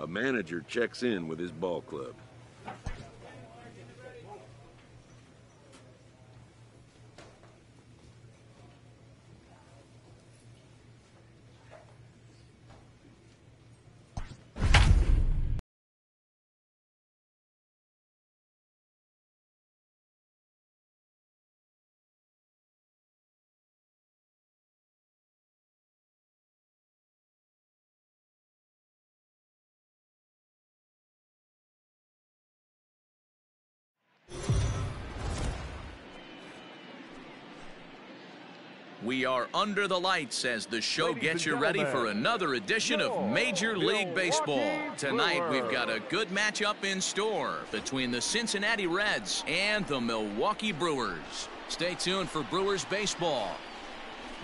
A manager checks in with his ball club. We are under the lights as the show gets you ready for another edition of Major League Baseball. Tonight we've got a good matchup in store between the Cincinnati Reds and the Milwaukee Brewers. Stay tuned for Brewers baseball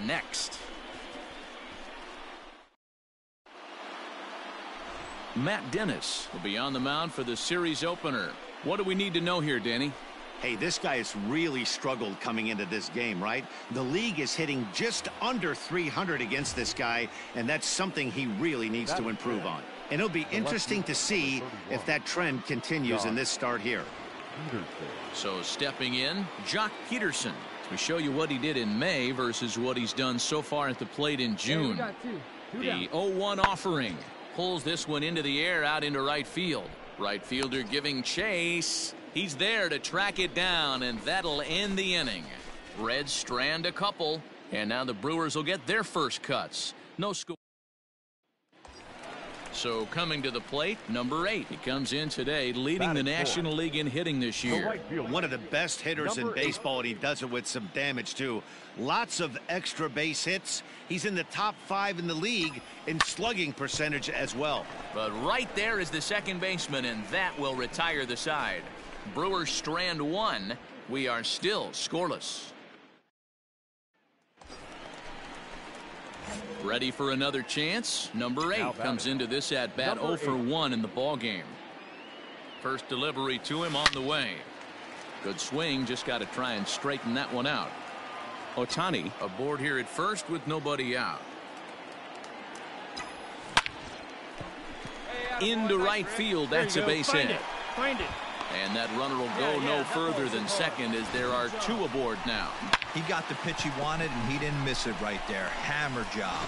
next. Matt Dennis will be on the mound for the series opener. What do we need to know here, Danny? Hey, this guy has really struggled coming into this game, right? The league is hitting just under 300 against this guy, and that's something he really needs to improve on. And it'll be interesting to see if that trend continues in this start here. So stepping in, Jock Peterson. We show you what he did in May versus what he's done so far at the plate in June. The 0-1 offering pulls this one into the air out into right field. Right fielder giving chase. He's there to track it down, and that'll end the inning. Reds strand a couple, and now the Brewers will get their first cuts. No score. So coming to the plate, number 8. He comes in today leading the National League in hitting this year. One of the best hitters in baseball, and he does it with some damage too. Lots of extra base hits. He's in the top 5 in the league in slugging percentage as well. But right there is the second baseman, and that will retire the side. Brewers strand 1. We are still scoreless. Ready for another chance? Number 8 comes into this at bat 0 for 1 in the ball game. First delivery to him on the way. Good swing, just got to try and straighten that one out. Ohtani aboard here at first with nobody out. Into right field, that's a base hit. Find it. And that runner will go no further than second as there are 2 aboard now. He got the pitch he wanted, and he didn't miss it right there. Hammer job.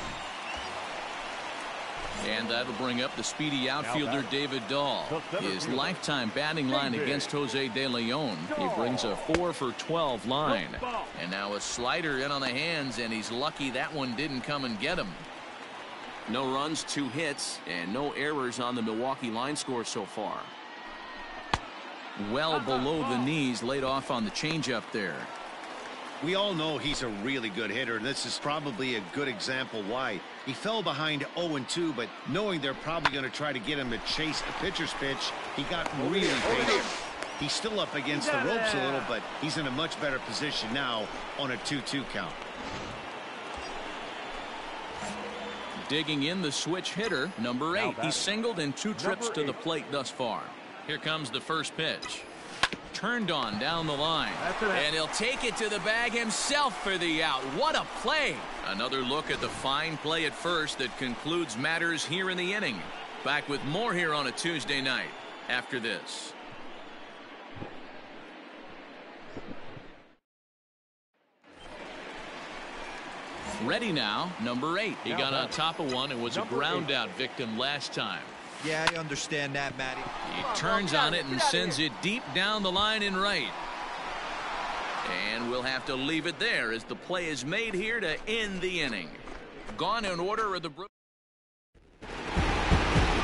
And that'll bring up the speedy outfielder David Dahl. His lifetime batting line against Jose De Leon. He brings a 4 for 12 line. And now a slider in on the hands, and he's lucky that one didn't come and get him. No runs, 2 hits, and no errors on the Milwaukee line score so far. Well below the knees, laid off on the changeup there. We all know he's a really good hitter, and this is probably a good example why. He fell behind 0-2, but knowing they're probably going to try to get him to chase a pitcher's pitch, he got really patient. He's still up against the ropes a little, but he's in a much better position now on a 2-2 count. Digging in the switch hitter, number 8. He's singled in 2 trips to the plate thus far. Here comes the first pitch. Turned on down the line. And he'll take it to the bag himself for the out. What a play. Another look at the fine play at first that concludes matters here in the inning. Back with more here on a Tuesday night after this. Ready now, number 8. He got on top of one and was a ground out victim last time. Yeah, I understand that, Matty. He turns on it and sends it deep down the line in right. And we'll have to leave it there as the play is made here to end the inning. Gone in order of the Brewers.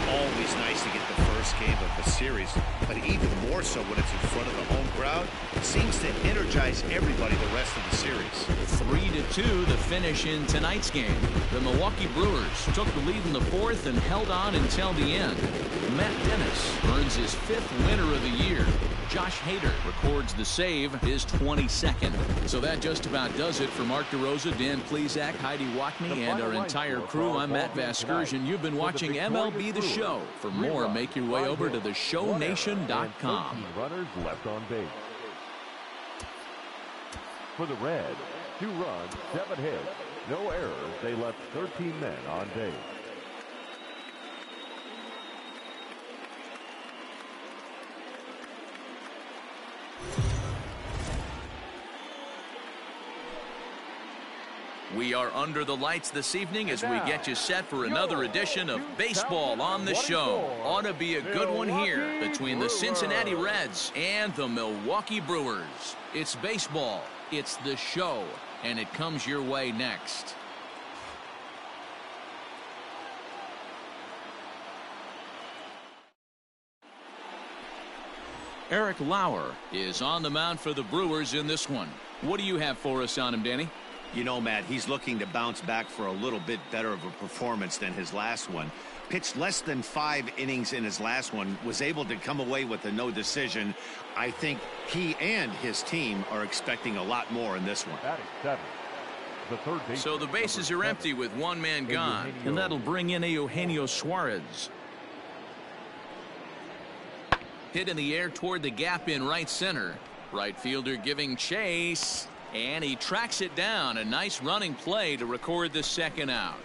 Always nice to get the first game of the series, but even more so when it's in front of the home crowd. It seems to energize everybody the rest of the series. 3-2 the finish in tonight's game. The Milwaukee Brewers took the lead in the 4th and held on until the end. Matt Dennis earns his 5th winner of the year. Josh Hader records the save, his 22nd. So that just about does it for Mark DeRosa, Dan Plesac, Heidi Watney, and our entire crew. I'm Matt Vasgersian. You've been watching MLB The Show. For more, make your way over to theshownation.com. Runners left on base. For the Reds, 2 runs, 7 hits, no errors. They left 13 men on base. We are under the lights this evening as we get you set for another edition of Baseball on the Show. Ought to be a good one here between the Cincinnati Reds and the Milwaukee Brewers. It's baseball, it's the show, and it comes your way next. Eric Lauer is on the mound for the Brewers in this one. What do you have for us on him, Danny? You know, Matt, he's looking to bounce back for a little bit better of a performance than his last one. Pitched less than 5 innings in his last one, was able to come away with a no decision. I think he and his team are expecting a lot more in this one. So the bases are empty with one man gone, and that'll bring in Eugenio Suarez. Hit in the air toward the gap in right center. Right fielder giving chase, and he tracks it down. A nice running play to record the second out.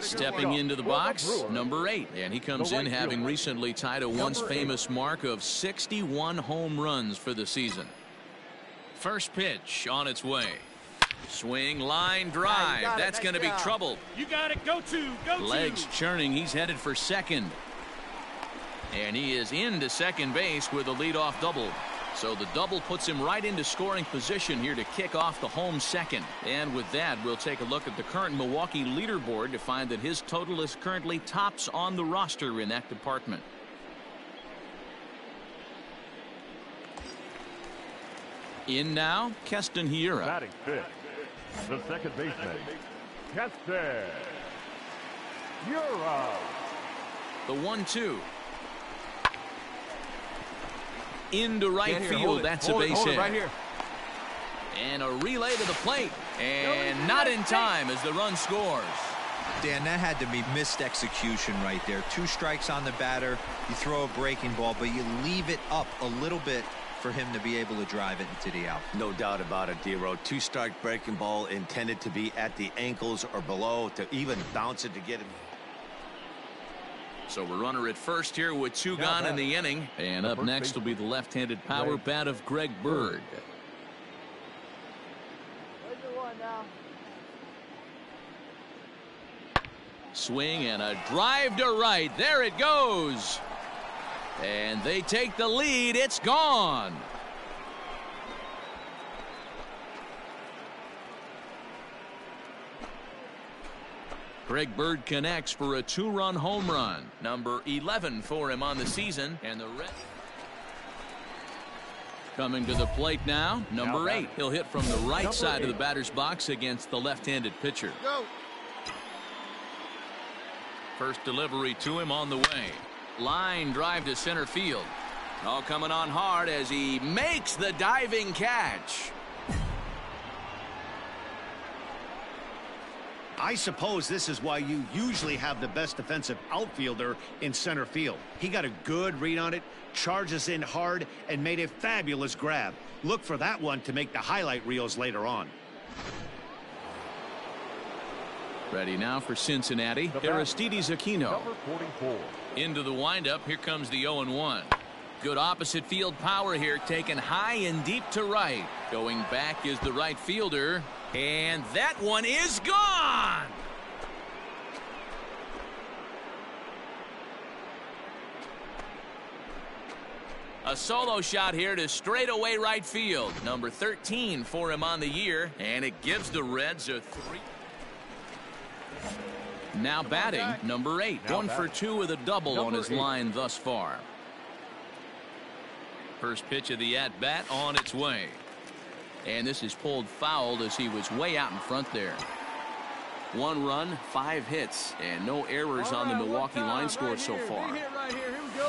Stepping into the box, number 8, and he comes in having recently tied a once famous mark of 61 home runs for the season. First pitch on its way. Swing, line drive. That's going to be trouble. You got it. Go to. Legs churning. He's headed for second. And he is into second base with a leadoff double. So the double puts him right into scoring position here to kick off the home second. And with that, we'll take a look at the current Milwaukee leaderboard to find that his total is currently tops on the roster in that department. In now, Keston Hiura. Batting fifth, the second baseman, Keston Hiura. The 1-2. Into right field. That's a base hit. Right here. And a relay to the plate. And not in time as the run scores. Dan, that had to be missed execution right there. 2 strikes on the batter. You throw a breaking ball, but you leave it up a little bit for him to be able to drive it into the out. No doubt about it, D-Row. 2-strike breaking ball intended to be at the ankles or below to even bounce it to get him. So we're runner at first here with 2 gone in the inning. And up next will be the left-handed power bat of Greg Bird. Swing and a drive to right. There it goes. And they take the lead. It's gone. Greg Bird connects for a 2-run home run. Number 11 for him on the season. And the Reds coming to the plate now. Number 8. He'll hit from the right side of the batter's box against the left-handed pitcher. Go. First delivery to him on the way. Line drive to center field. All coming on hard as he makes the diving catch. I suppose this is why you usually have the best defensive outfielder in center field. He got a good read on it, charges in hard, and made a fabulous grab. Look for that one to make the highlight reels later on. Ready now for Cincinnati, Aristides Aquino. Number 44. Into the windup, here comes the 0-1. Good opposite field power here, taken high and deep to right. Going back is the right fielder, and that one is gone. A solo shot here to straightaway right field. Number 13 for him on the year, and it gives the Reds a 3. Now batting, number 8. 1 for 2 with a double on his line thus far. First pitch of the at-bat on its way. And this is pulled foul as he was way out in front there. 1 run, 5 hits, and no errors on the Milwaukee line score so far. Right here. Here we go.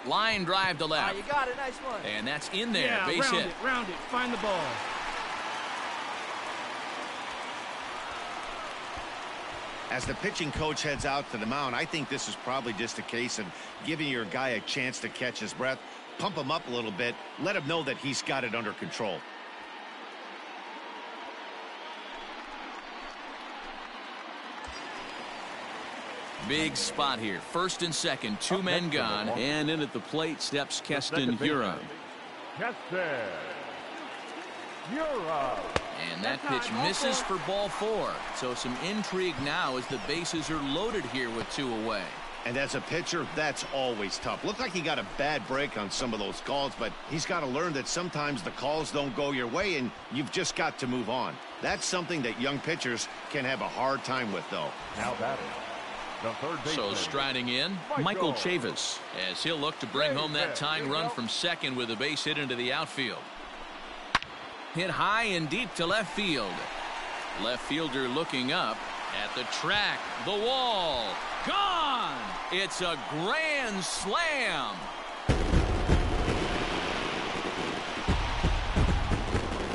Line drive to left. You got it. Nice one. And that's in there. Yeah, base hit. Round it. Find the ball. As the pitching coach heads out to the mound, I think this is probably just a case of giving your guy a chance to catch his breath, pump him up a little bit, let him know that he's got it under control. Big spot here. First and second, 2 men gone, and in at the plate steps Keston Hiura. Keston You're up. And that pitch misses for ball 4. So some intrigue now as the bases are loaded here with 2 away. And as a pitcher, that's always tough. Looked like he got a bad break on some of those calls, but he's got to learn that sometimes the calls don't go your way, and you've just got to move on. That's something that young pitchers can have a hard time with, though. Now batting, the third baseman. So striding in, Michael Chavis, as he'll look to bring home that tying run from second with a base hit into the outfield. Hit high and deep to left field. Left fielder looking up at the track, the wall, gone! It's a grand slam.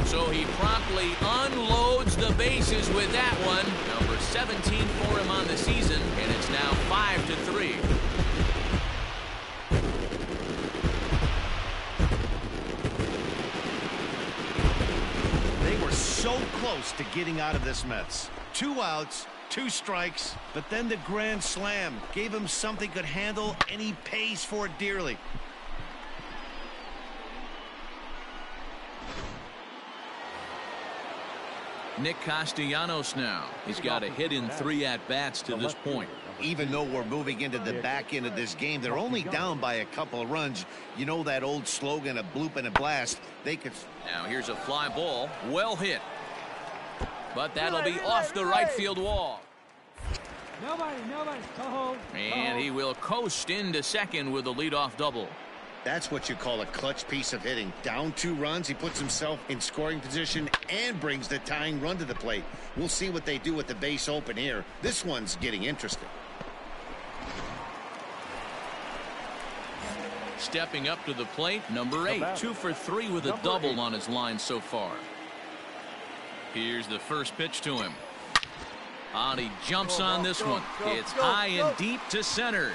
So he promptly unloads the bases with that one. Number 17 for him on the season, and it's now 5-3. They were so close to getting out of this mess. 2 outs, 2 strikes, but then the grand slam gave him something he could handle, and he pays for it dearly. Nick Castellanos now. He's got a hit in 3 at-bats to this point. Even though we're moving into the back end of this game, they're only down by a couple of runs. You know that old slogan, a bloop and a blast. They could... Now here's a fly ball. Well hit. But that'll be off the right field wall. Nobody. Go And he will coast into second with a leadoff double. That's what you call a clutch piece of hitting. Down 2 runs, he puts himself in scoring position and brings the tying run to the plate. We'll see what they do with the base open here. This one's getting interesting. Stepping up to the plate, number 8, 2 for 3 with a double on his line so far. Here's the first pitch to him. And he jumps on this one. It's high and deep to center.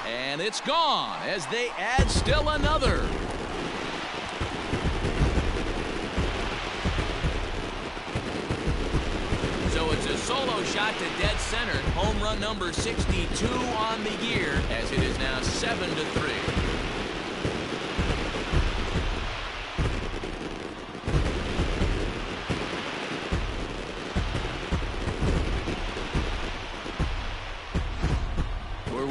And it's gone as they add still another. So it's a solo shot to dead center. Home run number 62 on the year as it is now 7-3.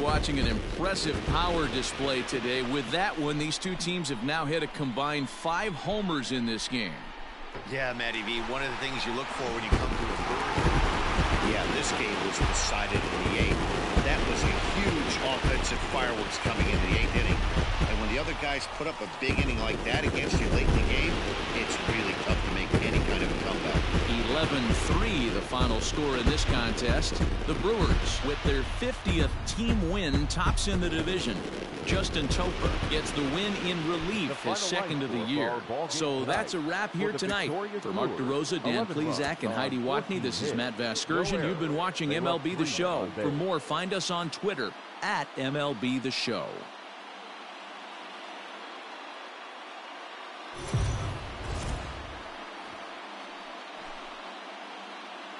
Watching an impressive power display today. With that one, these 2 teams have now hit a combined 5 homers in this game. Yeah, Matty V, one of the things you look for when you come to a Yeah, this game was decided in the 8th. That was a huge offensive fireworks coming into the 8th inning. And when the other guys put up a big inning like that against you late in the game, it's really tough to make any kind of a comeback. 11-3 the final score in this contest. The Brewers, with their 50th team win, tops in the division. Justin Topa gets the win in relief, his second of the year. So that's a wrap here tonight. For Mark DeRosa, Dan Plezak, and Heidi Watney, this is Matt Vasgersian. You've been watching MLB The Show. For more, find us on Twitter at MLB The Show.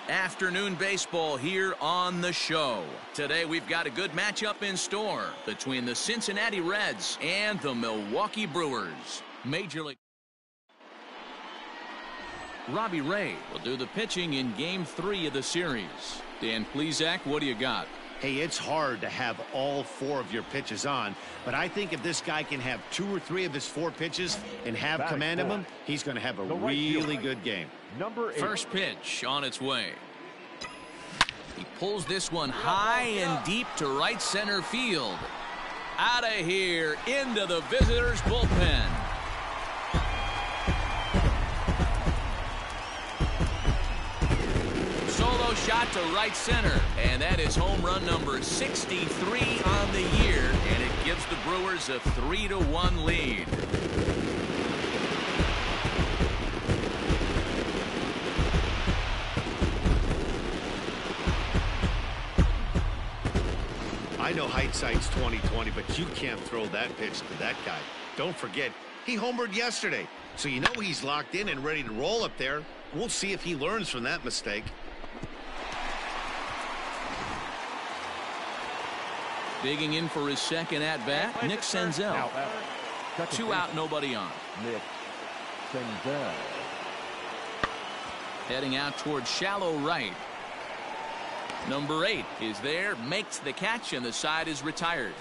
Afternoon baseball here on the show. Today we've got a good matchup in store between the Cincinnati Reds and the Milwaukee Brewers. Major League Robbie Ray will do the pitching in Game 3 of the series. Dan Plezak, what do you got? Hey, it's hard to have all 4 of your pitches on, but I think if this guy can have 2 or 3 of his 4 pitches and have command of them, he's going to have a really good game. Number 8. First pitch on its way. He pulls this one high and deep to right center field. Out of here into the visitors' bullpen. Solo shot to right center, and that is home run number 63 on the year, and it gives the Brewers a 3-1 lead. I know hindsight's 20/20, but you can't throw that pitch to that guy. Don't forget, he homered yesterday, so you know he's locked in and ready to roll up there. We'll see if he learns from that mistake. Digging in for his second at-bat, Nick Senzel. 2 out, nobody on. Nick Senzel. Heading out towards shallow right. Number 8 is there, makes the catch, and the side is retired.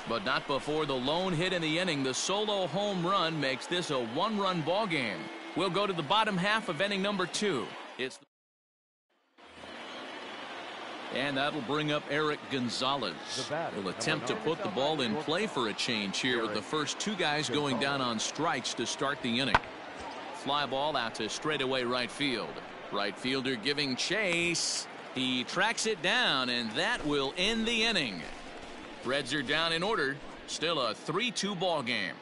But not before the lone hit in the inning. The solo home run makes this a one-run ball game. We'll go to the bottom half of inning number 2. And that'll bring up Eric Gonzalez. Will attempt to put the ball in play for a change here with the first 2 guys going down on strikes to start the inning. Fly ball out to straightaway right field. Right fielder giving chase. He tracks it down, and that will end the inning. Reds are down in order. Still a 3-2 ball game.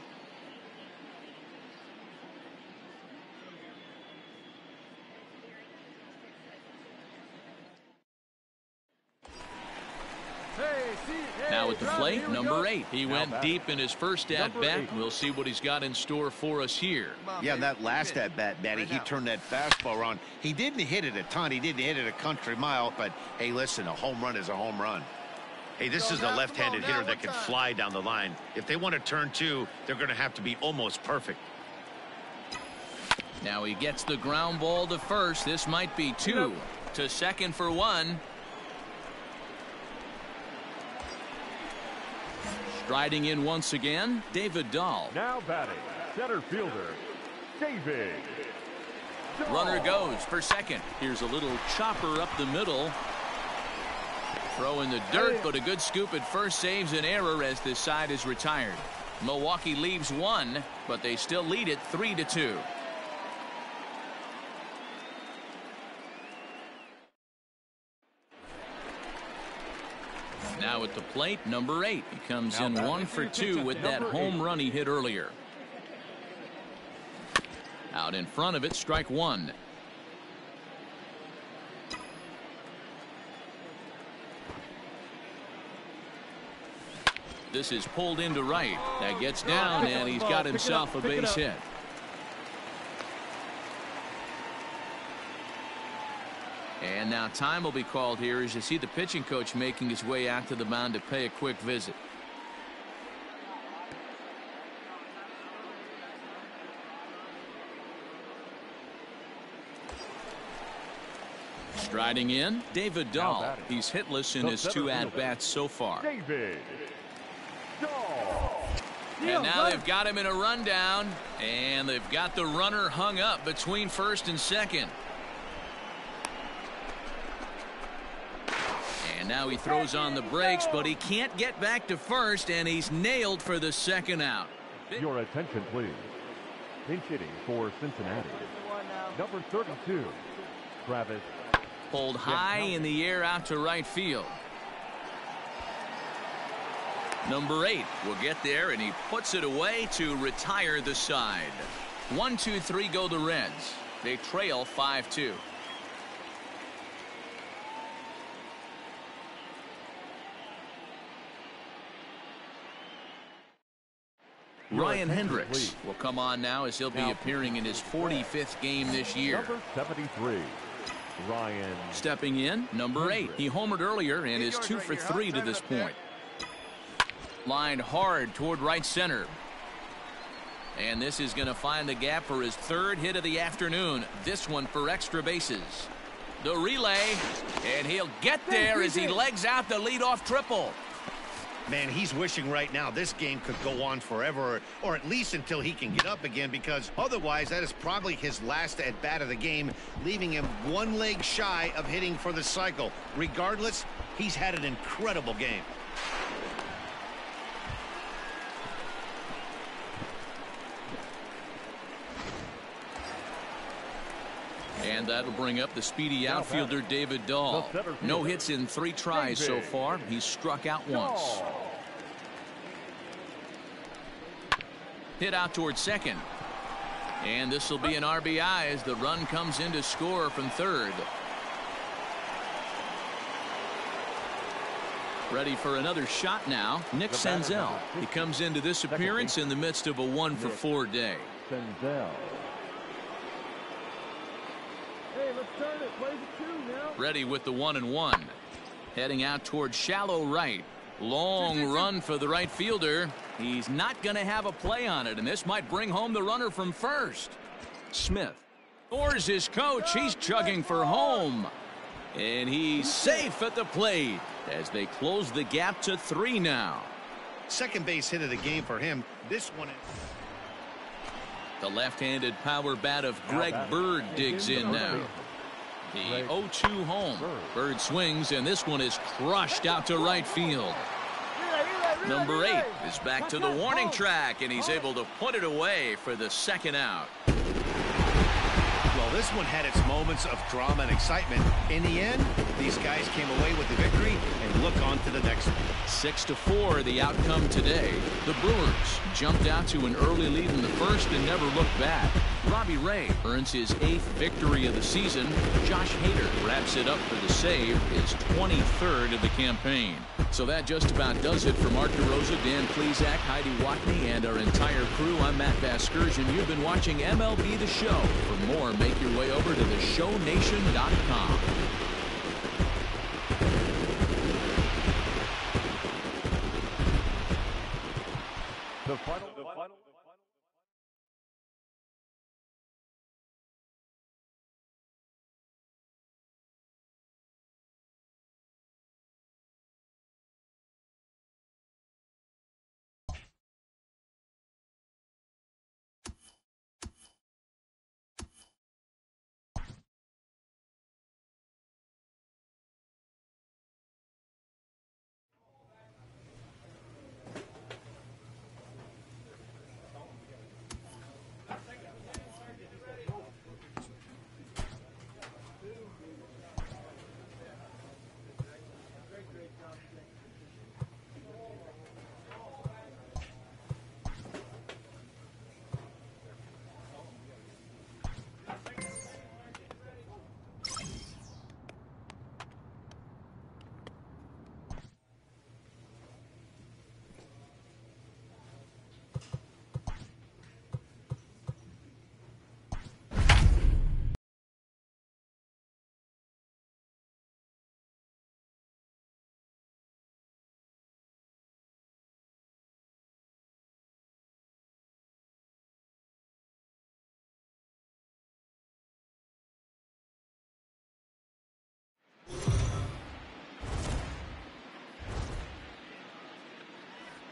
Now at the plate, number 8. He went deep in his first at-bat. We'll see what he's got in store for us here. Yeah, that last at-bat, Matty, he turned that fastball around. He didn't hit it a ton. He didn't hit it a country mile. But, hey, listen, a home run is a home run. Hey, this is a left-handed hitter that can fly down the line. If they want to turn 2, they're going to have to be almost perfect. Now he gets the ground ball to first. This might be 2. To second for 1. Striding in once again, David Dahl. Now batting, center fielder, David Dahl. Runner goes for second. Here's a little chopper up the middle. Throw in the dirt, but a good scoop at first saves an error as this side is retired. Milwaukee leaves 1, but they still lead it 3-2. Now at the plate, number 8. He comes in 1 for 2 with that home run he hit earlier. Out in front of it, strike 1. This is pulled into right. That gets down, and he's got himself a base hit. And now time will be called here as you see the pitching coach making his way out to the mound to pay a quick visit. Striding in, David Dahl. He's hitless in his 2 at-bats so far. David Dahl. And now they've got him in a rundown, and they've got the runner hung up between first and second. And now he throws on the brakes, but he can't get back to first, and he's nailed for the second out. Your attention, please. Pinch hitting for Cincinnati. Number 32, Travis. Pulled high in the air out to right field. Number 8 will get there, and he puts it away to retire the side. 1, 2, 3 go the Reds. They trail 5-2. Ryan Hendricks will come on now as he'll be appearing in his 45th game this year. Number 73, Ryan. Stepping in, number 8. He homered earlier and is 2 for 3 to this point. Lined hard toward right center. And this is going to find the gap for his 3rd hit of the afternoon. This one for extra bases. The relay, and he'll get there as he legs out the leadoff triple. Man, he's wishing right now this game could go on forever, or at least until he can get up again, because otherwise that is probably his last at-bat of the game, leaving him 1 leg shy of hitting for the cycle. Regardless, he's had an incredible game. And that'll bring up the speedy outfielder David Dahl. No hits in 3 tries so far. He's struck out once. Hit out towards second. And this will be an RBI as the run comes in to score from third. Ready for another shot now, Nick Senzel. He comes into this appearance in the midst of a 1 for 4 day. Senzel. Ready with the 1-1. Heading out towards shallow right. Long run for the right fielder. He's not going to have a play on it, and this might bring home the runner from first. Smith scores his coach. He's chugging for home. And he's safe at the plate as they close the gap to 3 now. Second base hit of the game for him. This one is... The left-handed power bat of Greg Bird digs in now. The 0-2 home. Bird swings, and this one is crushed out to right field. Number 8 is back to the warning track, and he's able to put it away for the second out. Well, this one had its moments of drama and excitement. In the end, these guys came away with the victory and look on to the next one. 6-4 the outcome today. The Brewers jumped out to an early lead in the first and never looked back. Robbie Ray earns his 8th victory of the season. Josh Hader wraps it up for the save, his 23rd of the campaign. So that just about does it for Mark DeRosa, Dan Plesac, Heidi Watney, and our entire crew. I'm Matt Vasgersian. You've been watching MLB The Show. For more, make your way over to theshownation.com. The final.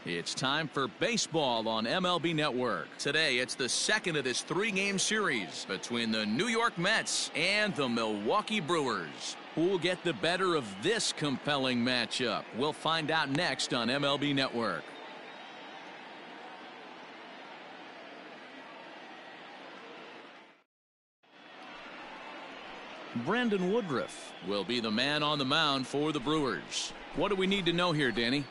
It's time for baseball on MLB Network. Today, it's the second of this 3-game series between the New York Mets and the Milwaukee Brewers. Who will get the better of this compelling matchup? We'll find out next on MLB Network. Brandon Woodruff will be the man on the mound for the Brewers. What do we need to know here, Danny?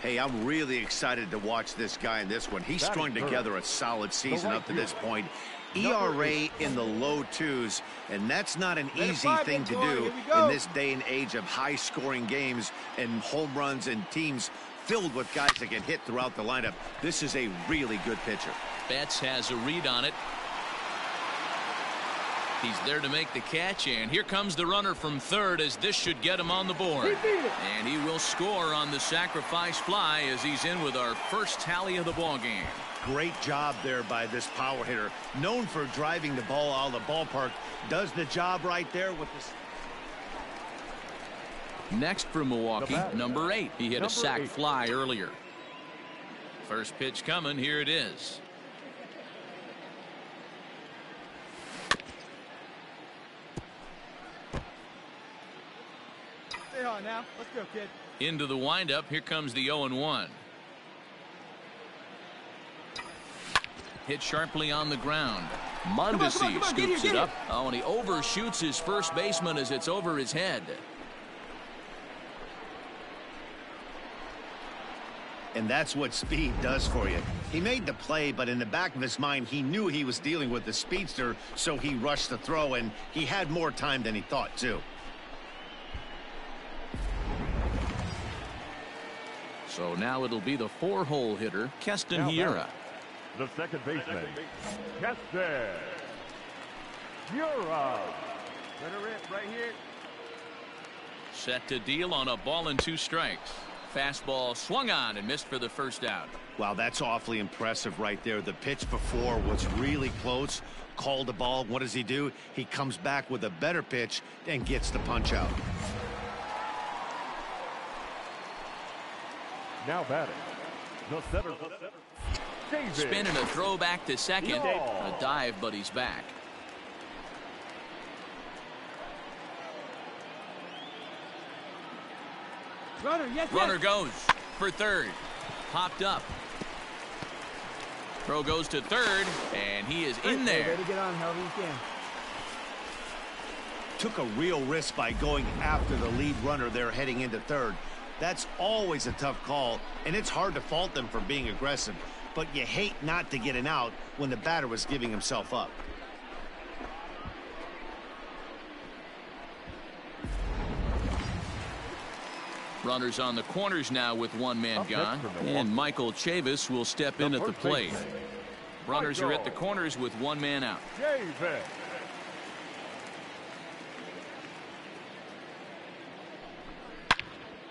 Hey, I'm really excited to watch this guy in this one. He's strung together a solid season up to this point. ERA in the low 2s, and that's not an easy thing to do in this day and age of high-scoring games and home runs and teams filled with guys that can hit throughout the lineup. This is a really good pitcher. Betts has a read on it. He's there to make the catch, and here comes the runner from third as this should get him on the board. And he will score on the sacrifice fly as he's in with our first tally of the ball game. Great job there by this power hitter. Known for driving the ball out of the ballpark. Does the job right there with this. Next for Milwaukee, number 8. He hit a sac fly earlier. First pitch coming. Here it is. Stay hard now. Let's go, kid. Into the windup. Here comes the 0-1. Hit sharply on the ground. Mondesi scoops it up. Oh, and he overshoots his first baseman as it's over his head. And that's what speed does for you. He made the play, but in the back of his mind, he knew he was dealing with the speedster, so he rushed the throw, and he had more time than he thought, too. So now it'll be the 4-hole hitter, Keston Hiura. The second baseman, Keston Hiura. Let her rip right here. Set to deal on a ball and 2 strikes. Fastball swung on and missed for the first out. Wow, that's awfully impressive right there. The pitch before was really close. Called the ball. What does he do? He comes back with a better pitch and gets the punch out. Now batting, the center. David. Spin and a throw back to second. A dive, but he's back. Runner, yes, Runner goes for third. Popped up. Throw goes to third, and he is in there. Way to get on however you can. Took a real risk by going after the lead runner there heading into third. That's always a tough call, and it's hard to fault them for being aggressive. But you hate not to get an out when the batter was giving himself up. Runners on the corners now with one man gone, and Michael Chavis will step in at the plate. Runners are at the corners with one man out. David.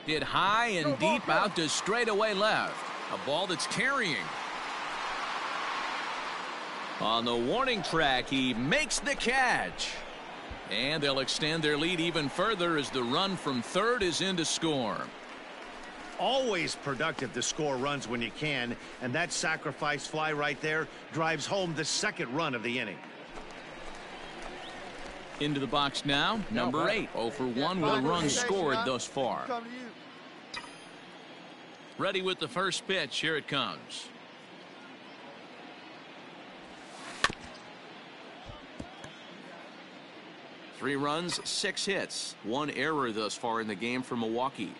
Hit high and deep out to straightaway left. A ball that's carrying. On the warning track, he makes the catch. And they'll extend their lead even further as the run from third is in to score. Always productive to score runs when you can, and that sacrifice fly right there drives home the second run of the inning. Into the box now, number 8, 0 for 1 with a run scored thus far. Ready with the first pitch. Here it comes. Three runs, 6 hits, 1 error thus far in the game for Milwaukee.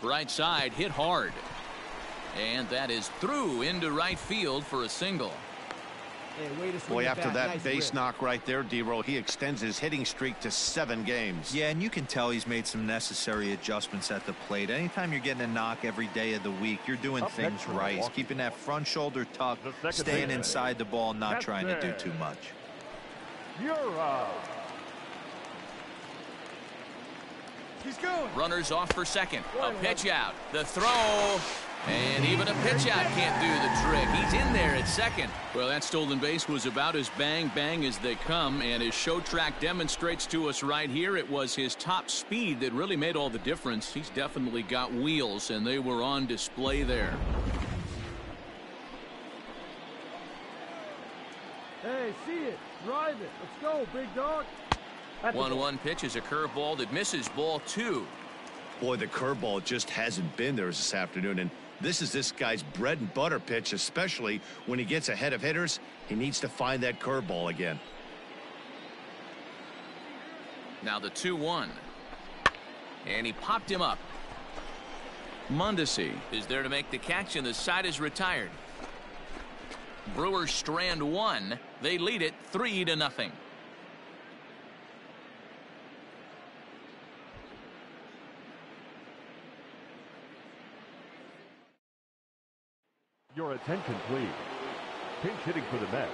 Right side hit hard. And that is through into right field for a single. Hey, boy, after that base knock right there, D-Roll, he extends his hitting streak to 7 games. Yeah, and you can tell he's made some necessary adjustments at the plate. Anytime you're getting a knock every day of the week, you're doing things right. He's keeping that front shoulder tucked, staying inside the ball, not trying to do too much. You're up. He's going. Runners off for second. A pitch out. The throw. And even a pitch out can't do the trick. He's in there at second. Well, that stolen base was about as bang as they come, and his show track demonstrates to us right here it was his top speed that really made all the difference. He's definitely got wheels, and they were on display there. Hey, see it. Drive it. Let's go, big dog. 1-1 pitch is a curveball that misses ball 2. Boy, the curveball just hasn't been there this afternoon, and this is this guy's bread and butter pitch, especially when he gets ahead of hitters. He needs to find that curveball again. Now the 2-1. And he popped him up. Mondesi is there to make the catch, and the side is retired. Brewers strand 1. They lead it 3-0. Your attention, please. Pinch hitting for the Mets,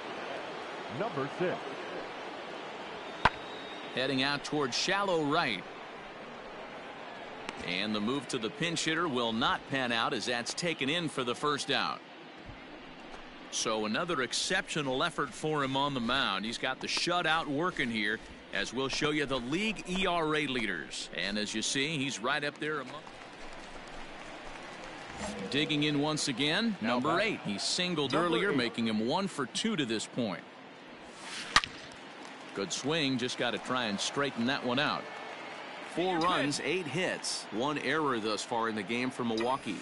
number 6. Heading out towards shallow right. And the move to the pinch hitter will not pan out as that's taken in for the first out. So another exceptional effort for him on the mound. He's got the shutout working here, as we'll show you the league ERA leaders. And as you see, he's right up there among. Digging in once again, number 8. He singled earlier, making him 1 for 2 to this point. Good swing, just got to try and straighten that one out. 4 runs, 8 hits, 1 error thus far in the game for Milwaukee.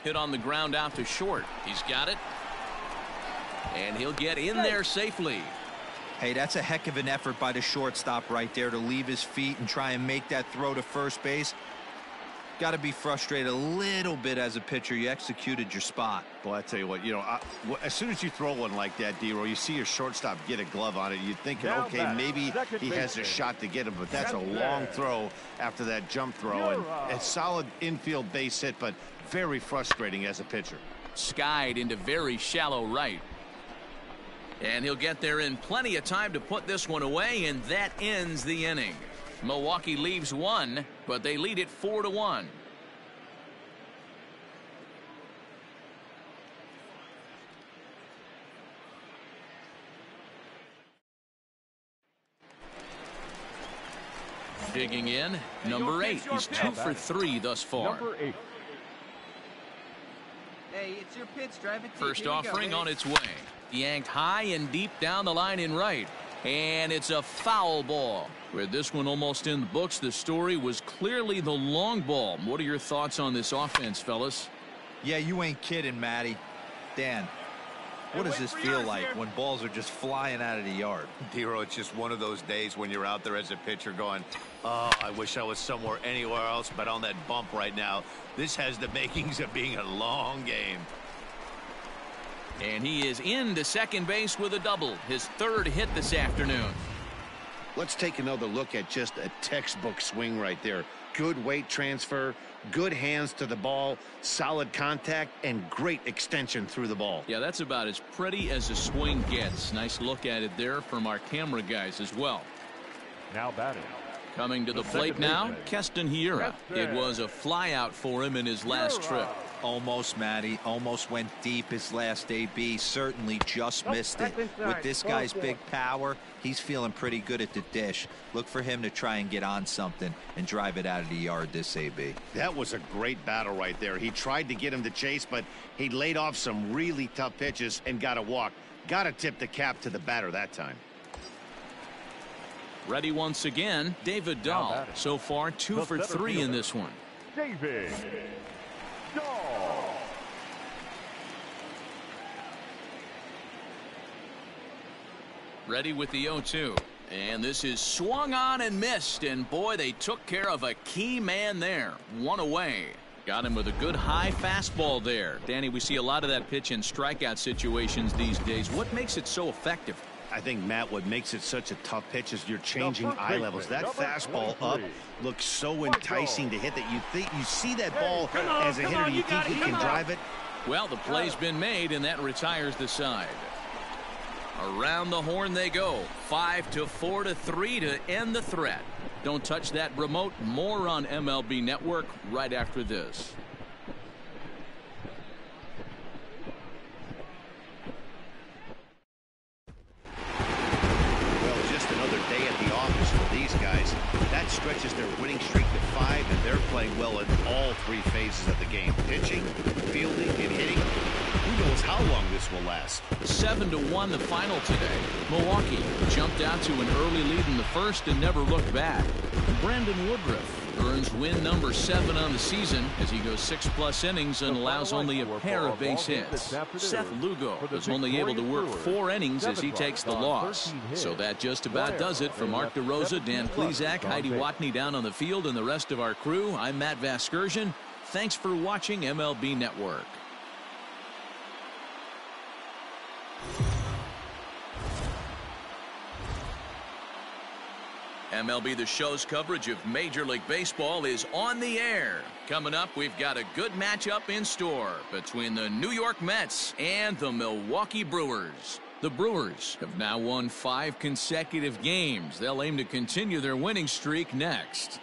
Hit on the ground out to short. He's got it. And he'll get in there safely. Hey, that's a heck of an effort by the shortstop right there to leave his feet and try and make that throw to first base. Got to be frustrated a little bit as a pitcher. You executed your spot. Boy, I tell you what, as soon as you throw one like that, D-Roll, you see your shortstop get a glove on it. You're thinking, okay, maybe he has a shot to get him, but that's a long throw after that jump throw. And a solid infield base hit, but very frustrating as a pitcher. Skied into very shallow right. And he'll get there in plenty of time to put this one away, and that ends the inning. Milwaukee leaves one, but they lead it 4-1. Digging in, number 8. He's 2 for 3 thus far. Number 8. Hey, it's your pitch. Drive it. First offering on its way. Yanked high and deep down the line in right. And it's a foul ball. With this one almost in the books, the story was clearly the long ball. What are your thoughts on this offense, fellas? Yeah, you ain't kidding, Matty. Dan, what does this feel like when balls are just flying out of the yard? Dero, it's just one of those days when you're out there as a pitcher going, oh, I wish I was somewhere anywhere else but on that bump right now. This has the makings of being a long game. And he is into second base with a double, his 3rd hit this afternoon. Let's take another look at just a textbook swing right there. Good weight transfer, good hands to the ball, solid contact, and great extension through the ball. Yeah, that's about as pretty as a swing gets. Nice look at it there from our camera guys as well. Now batting. Coming to the plate now, Keston Hiura. It was a flyout for him in his last trip. Almost, Matty. Almost went deep his last AB. Certainly just missed it. With this guy's big power, he's feeling pretty good at the dish. Look for him to try and get on something and drive it out of the yard this AB. That was a great battle right there. He tried to get him to chase, but he laid off some really tough pitches and got a walk. Got to tip the cap to the batter that time. Ready once again, David Dahl. So far, 2 for 3 in this one. David Dahl. Ready with the 0-2. And this is swung on and missed. And boy, they took care of a key man there. 1 away. Got him with a good high fastball there. Danny, we see a lot of that pitch in strikeout situations these days. What makes it so effective? I think, Matt, what makes it such a tough pitch is you're changing eye levels. That fastball up looks so enticing to hit that you see that ball as a hitter, you think you can drive it. Well, the play's been made, and that retires the side. Around the horn they go. 5-4-3 to end the threat. Don't touch that remote. More on MLB Network right after this. Stretches their winning streak to 5, and they're playing well in all 3 phases of the game. Pitching, fielding, and hitting. Who knows how long this will last. 7-1 the final today. Milwaukee jumped out to an early lead in the first and never looked back. Brandon Woodruff earns win number 7 on the season as he goes 6+ innings and allows only a pair of base hits. Seth Lugo was only able to work 4 innings as he takes the loss. So that just about does it. For Mark DeRosa, Dan Plesac, Heidi Watney down on the field, and the rest of our crew, I'm Matt Vasgersian. Thanks for watching MLB Network. MLB The Show's coverage of Major League Baseball is on the air. Coming up, we've got a good matchup in store between the New York Mets and the Milwaukee Brewers. The Brewers have now won 5 consecutive games. They'll aim to continue their winning streak next.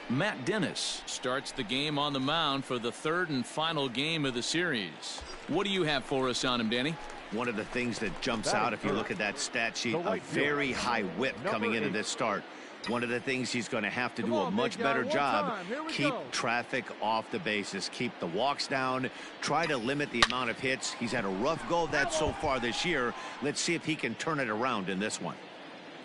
Matt Dennis starts the game on the mound for the 3rd and final game of the series. What do you have for us on him, Danny? One of the things that jumps out if you look at that stat sheet, a very high whip coming into this start. One of the things he's going to have to do a much better job, keep traffic off the bases, keep the walks down, try to limit the amount of hits. He's had a rough go of that so far this year. Let's see if he can turn it around in this one.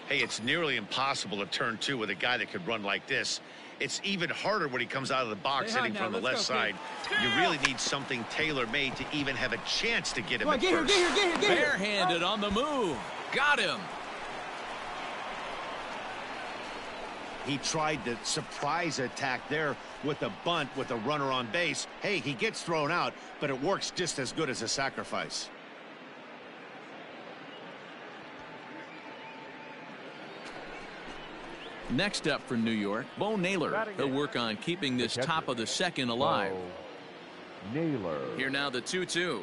Hey, it's nearly impossible to turn 2 with a guy that could run like this. It's even harder when he comes out of the box hitting from the left side. You really need something tailor-made to even have a chance to get him at first. Barehanded on the move. Got him. He tried the surprise attack there with a bunt with a runner on base. Hey, he gets thrown out, but it works just as good as a sacrifice. Next up for New York, Bo Naylor. He'll work on keeping this top of the 2nd alive. Naylor. Here now the 2-2.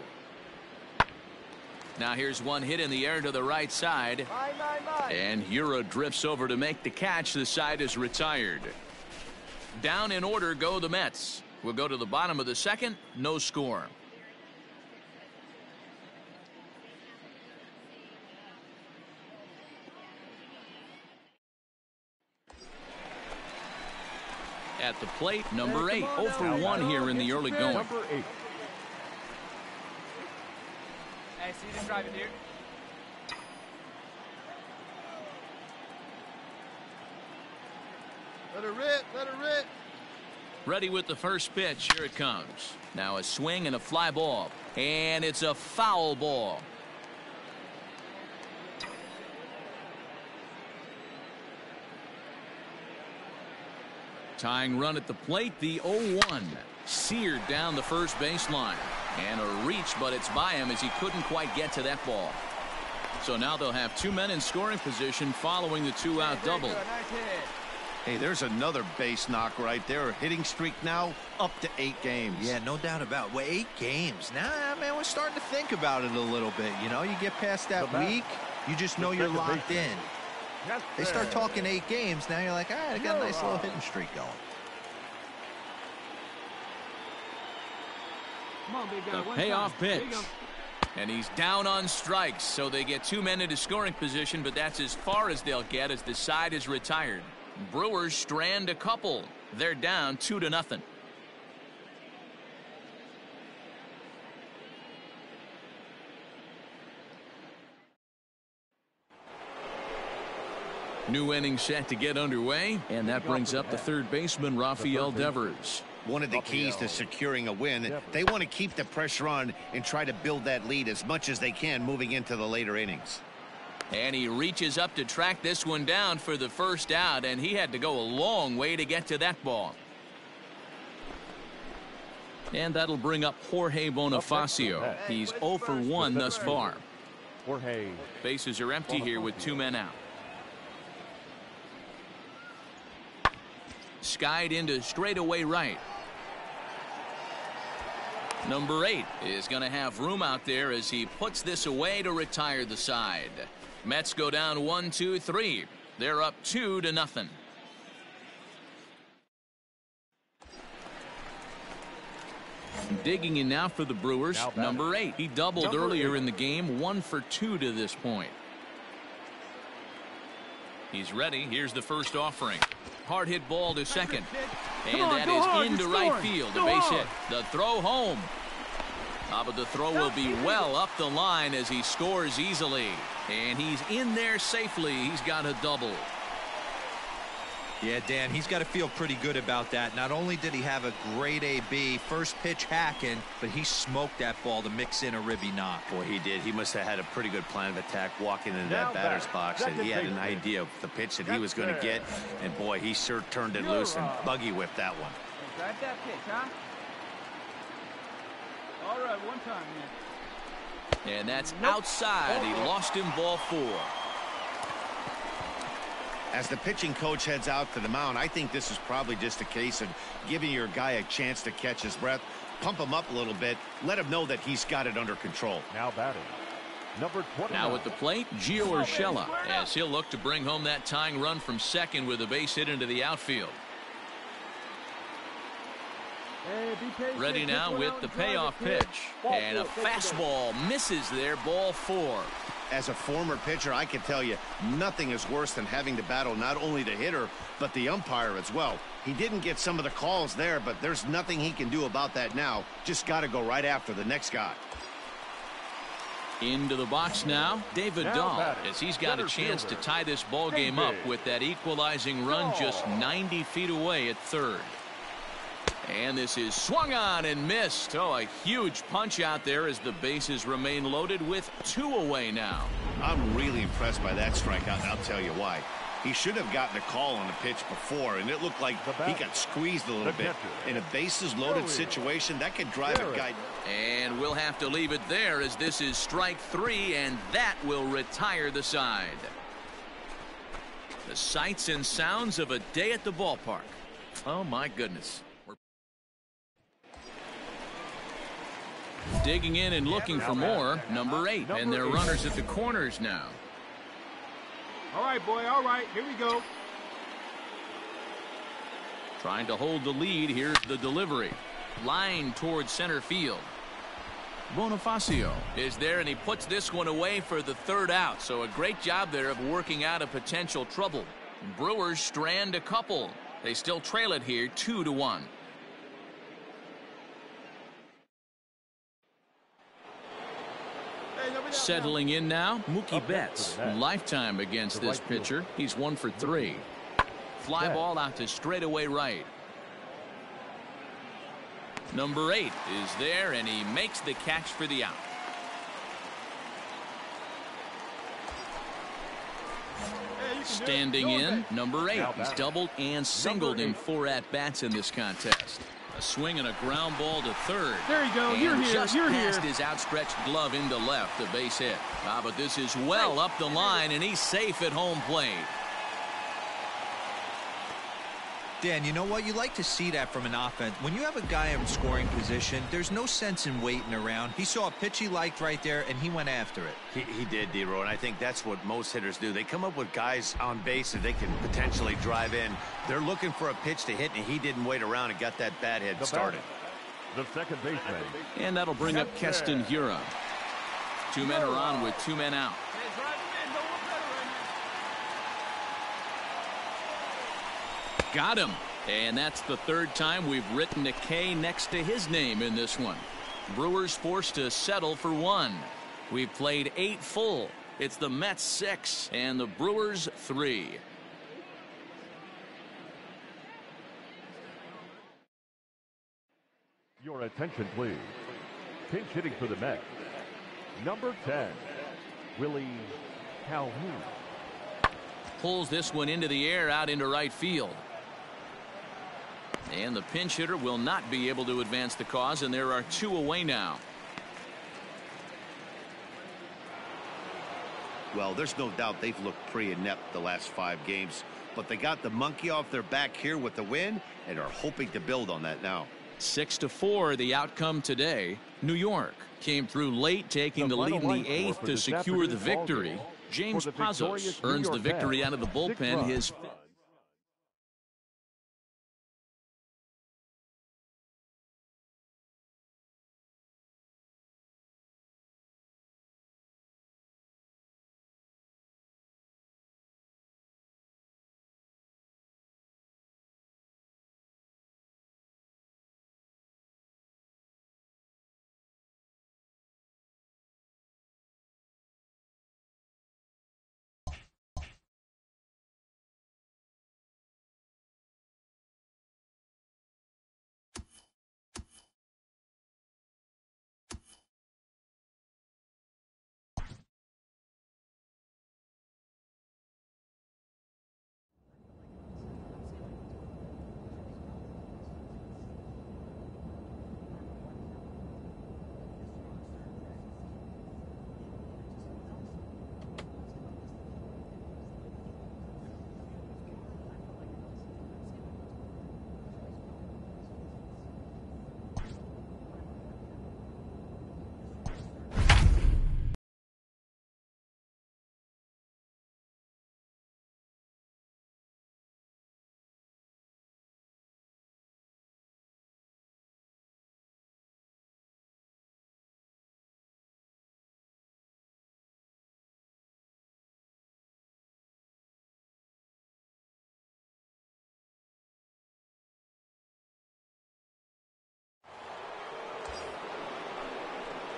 Now here's one hit in the air to the right side. And Hura drifts over to make the catch. The side is retired. Down in order go the Mets. We'll go to the bottom of the second. No score. At the plate, number 8. 0 for 1 here in the early going. Number 8. Hey, see this drive it, dude. Let her rip. Let her rip. Ready with the first pitch. Here it comes. Now a swing and a fly ball. And it's a foul ball. Tying run at the plate, the 0-1. Seared down the first baseline. And a reach, but it's by him as he couldn't quite get to that ball. So now they'll have 2 men in scoring position following the 2-out double. Nice hit. Hey, there's another base knock right there. Hitting streak now up to 8 games. Yeah, no doubt about it. Well, 8 games. Nah, man, we're starting to think about it a little bit. You know, you get past that week, you just know you're locked in. They start talking 8 games, now you're like, all right, I got a nice little hitting streak going. Come on, big guy. The One payoff time. pitch. And he's down on strikes, so they get 2 men into scoring position, but that's as far as they'll get as the side is retired. Brewers strand a couple. They're down 2-0. New inning set to get underway, and that brings up the third baseman, Rafael Devers. One of the keys to securing a win, they want to keep the pressure on and try to build that lead as much as they can moving into the later innings. And he reaches up to track this one down for the first out, and he had to go a long way to get to that ball. And that'll bring up Jorge Bonifacio. He's 0 for 1 thus far. Jorge. Bases are empty here with 2 men out. Skied into straightaway right. Number 8 is going to have room out there as he puts this away to retire the side. Mets go down 1-2-3. They're up 2-0. Digging in now for the Brewers, number 8. He doubled earlier in the game, 1 for 2 to this point. He's ready. Here's the first offering. Hard hit ball to second. And that is into right field. A base hit. The throw home. But the throw will be well up the line as he scores easily. And he's in there safely. He's got a double. Yeah, Dan, he's got to feel pretty good about that. Not only did he have a great AB, first pitch hacking, but he smoked that ball to mix in a ribby knock. Boy, he did. He must have had a pretty good plan of attack walking into that batter's box, and he had an idea of the pitch that he was going to get. And boy, he sure turned it loose and buggy whipped that one. Drive that pitch, huh? All right, one time, man. And that's outside. He lost him ball 4. As the pitching coach heads out to the mound, I think this is probably just a case of giving your guy a chance to catch his breath, pump him up a little bit, let him know that he's got it under control. Now batting, number 29. Now at the plate, Gio Urshela, as he'll look to bring home that tying run from second with a base hit into the outfield. Ready now with the payoff pitch. And a fastball misses there, ball 4. As a former pitcher, I can tell you nothing is worse than having to battle not only the hitter but the umpire as well. He didn't get some of the calls there, but there's nothing he can do about that now. Just got to go right after the next guy. Into the box now, David Dahl, as he's got a chance to tie this ball game up with that equalizing run just 90 feet away at third. And this is swung on and missed. Oh, a huge punch out there as the bases remain loaded with 2 away now. I'm really impressed by that strikeout, and I'll tell you why. He should have gotten a call on the pitch before, and it looked like he got squeezed a little bit. In a bases loaded situation, that could drive a guy. And we'll have to leave it there as this is strike 3, and that will retire the side. The sights and sounds of a day at the ballpark. Oh, my goodness. Digging in and looking for more, number 8. And their runners at the corners now. All right, boy, all right. Here we go. Trying to hold the lead. Here's the delivery. Line towards center field. Bonifacio is there, and he puts this one away for the 3rd out. So a great job there of working out a potential trouble. Brewers strand a couple. They still trail it here 2-1. Settling in now, Mookie Betts. Lifetime against this pitcher. He's 1 for 3. Fly ball out to straightaway right. Number 8 is there, and he makes the catch for the out. Standing in, number 8. He's doubled and singled in 4 at-bats in this contest. A swing and a ground ball to 3rd. There you go. And You're here. just You're past here. his outstretched glove into left, a base hit. But this is well up the line, and he's safe at home plate. Dan, you know what? You like to see that from an offense. When you have a guy in scoring position, there's no sense in waiting around. He saw a pitch he liked right there, and he went after it. He did, D-Row, and I think that's what most hitters do. They come up with guys on base that they can potentially drive in. They're looking for a pitch to hit, and he didn't wait around and got that bat hit started. The second baseman. And that'll bring up Keston Hiura. 2 men are on with 2 men out. Hey, drive him in. Don't look better right now. Got him. And that's the 3rd time we've written a K next to his name in this one. Brewers forced to settle for 1. We've played 8 full. It's the Mets 6 and the Brewers 3. Your attention, please. Pinch hitting for the Mets. Number 10, Willie Calhoun. Pulls this one into the air out into right field. And the pinch hitter will not be able to advance the cause, and there are 2 away now. Well, there's no doubt they've looked pretty inept the last 5 games, but they got the monkey off their back here with the win and are hoping to build on that now. 6-4 the outcome today. New York came through late, taking the lead in the 8th to secure the victory. James Pazos earns the victory out of the bullpen. His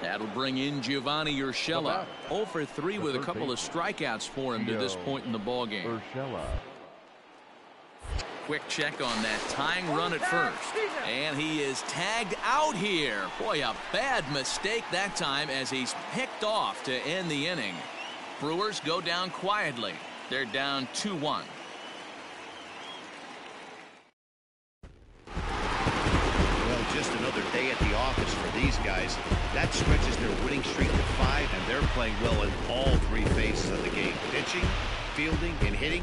That'll bring in Giovanni Urshela. 0 for 3 with a couple of strikeouts for him to this point in the ballgame. Quick check on that tying run at first. And he is tagged out here. Boy, a bad mistake that time as he's picked off to end the inning. Brewers go down quietly. They're down 2-1. Just another day at the office for these guys. That stretches their winning streak to 5, and they're playing well in all 3 phases of the game. Pitching, fielding, and hitting.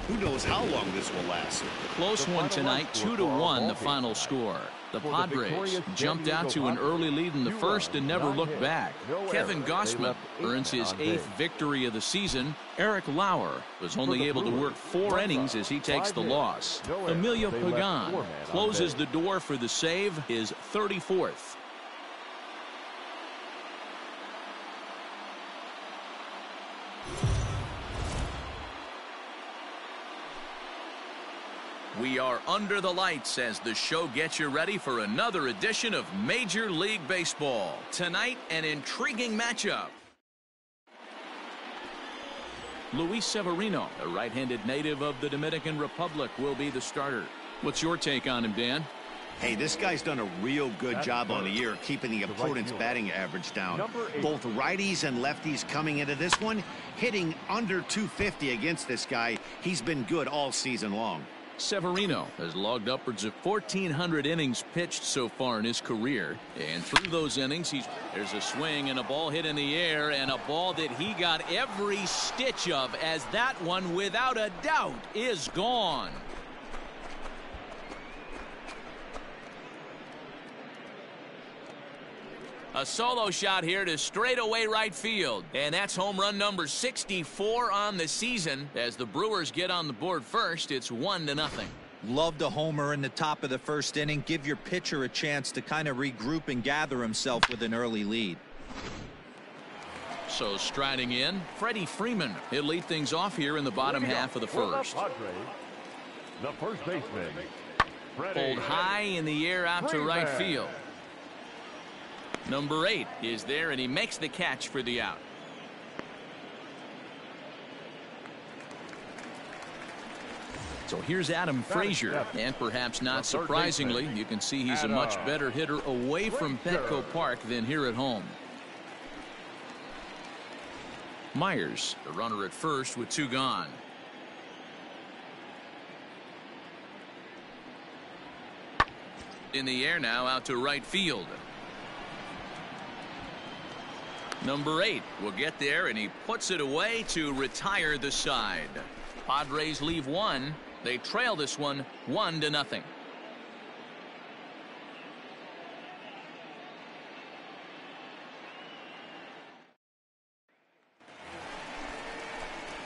Who knows how long this will last? Close one tonight, 2-1 the final score. The Padres jumped out to an early lead in the first and never looked back. Kevin Gausman earns his 8th victory of the season. Eric Lauer was only able to work 4 innings as he takes the loss. Emilio Pagan closes the door for the save, his 34th. We are under the lights as the show gets you ready for another edition of Major League Baseball. Tonight, an intriguing matchup. Luis Severino, a right-handed native of the Dominican Republic, will be the starter. What's your take on him, Dan? Hey, this guy's done a real good job on the year keeping the opponent's batting average down. Both righties and lefties coming into this one, hitting under 250 against this guy. He's been good all season long. Severino has logged upwards of 1,400 innings pitched so far in his career. And through those innings, there's a swing and a ball hit in the air, and a ball that he got every stitch of, as that one, without a doubt, is gone. A solo shot here to straightaway right field. And that's home run number 64 on the season. As the Brewers get on the board first, it's 1-0. Loved a homer in the top of the first inning. Give your pitcher a chance to kind of regroup and gather himself with an early lead. So striding in, Freddie Freeman. He'll lead things off here in the bottom half of the first. The first baseman, Pulled high in the air out to right field. Number 8 is there, and he makes the catch for the out. So here's Adam Frazier, and perhaps not surprisingly, you can see he's a much better hitter away from Petco Park than here at home. Myers, the runner at first with 2 gone. In the air now out to right field. Number 8 will get there, and he puts it away to retire the side. Padres leave 1. They trail this one 1-0.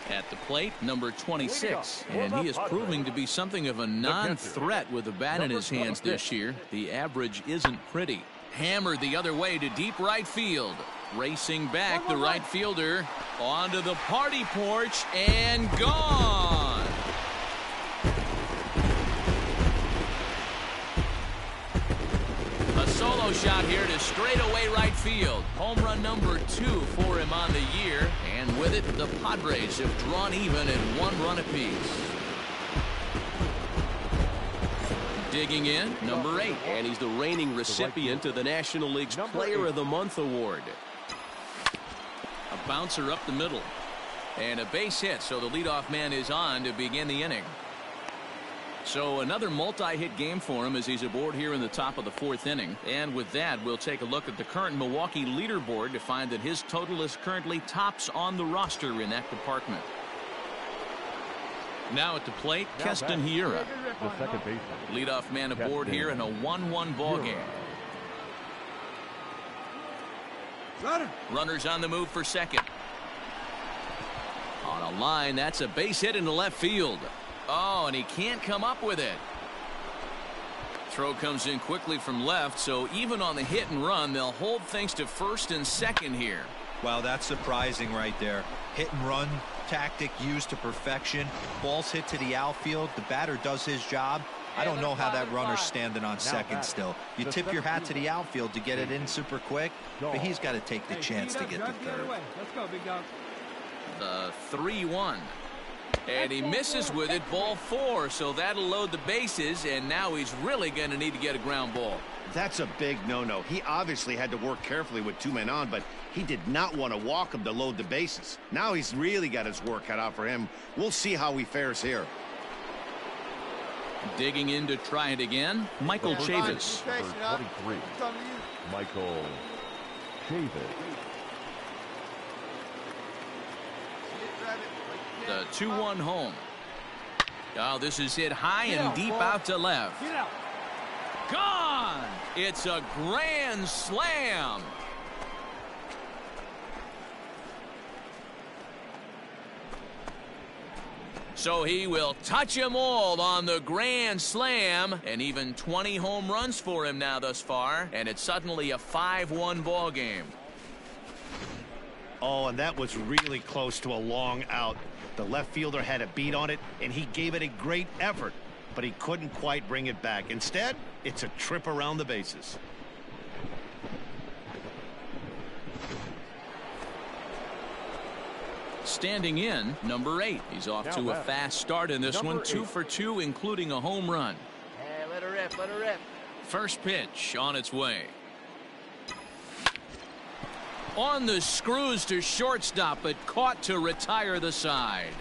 At the plate, number 26, and he is proving to be something of a non-threat with the bat in his hands this year. The average isn't pretty. Hammered the other way to deep right field. Racing back, the right fielder onto the party porch, and gone. A solo shot here to straightaway right field. Home run number 2 for him on the year, and with it, the Padres have drawn even at 1 run apiece. Digging in, number 8, and he's the reigning recipient of the National League's Player of the Month award. A bouncer up the middle, and a base hit, so the leadoff man is on to begin the inning. So another multi-hit game for him as he's aboard here in the top of the 4th inning. And with that, we'll take a look at the current Milwaukee leaderboard to find that his total is currently tops on the roster in that department. Now at the plate, Keston Hiura, the second baseman. leadoff man aboard here in a 1-1 ball game. Runners on the move for second. On a line, that's a base hit into left field. Oh, and he can't come up with it. Throw comes in quickly from left, so even on the hit and run, they'll hold things to first and second here. Wow, that's surprising right there. Hit and run tactic used to perfection. Balls hit to the outfield. The batter does his job. I don't know how that runner's standing on second still. You tip your hat to the outfield to get it in super quick, but he's got to take the chance to get to third. Let's go, big dog. The 3-1. And he misses with it, ball 4, so that'll load the bases, and now he's really going to need to get a ground ball. That's a big no-no. He obviously had to work carefully with 2 men on, but he did not want to walk him to load the bases. Now he's really got his work cut out for him. We'll see how he fares here. Digging in to try it again, Michael Chavis. Number 23, Michael Chavis. The 2-1 home. Oh, this is hit high and deep out to left. Get out. Gone! It's a grand slam. So he will touch them all on the grand slam, and even 20 home runs for him now thus far, and it's suddenly a 5-1 ball game. Oh, and that was really close to a long out. The left fielder had a beat on it, and he gave it a great effort, but he couldn't quite bring it back. Instead, it's a trip around the bases. Standing in, number 8. He's off to a fast start in this one. 2 for 2, including a home run. Hey, let her rip, let her rip. First pitch on its way. On the screws to shortstop, but caught to retire the side.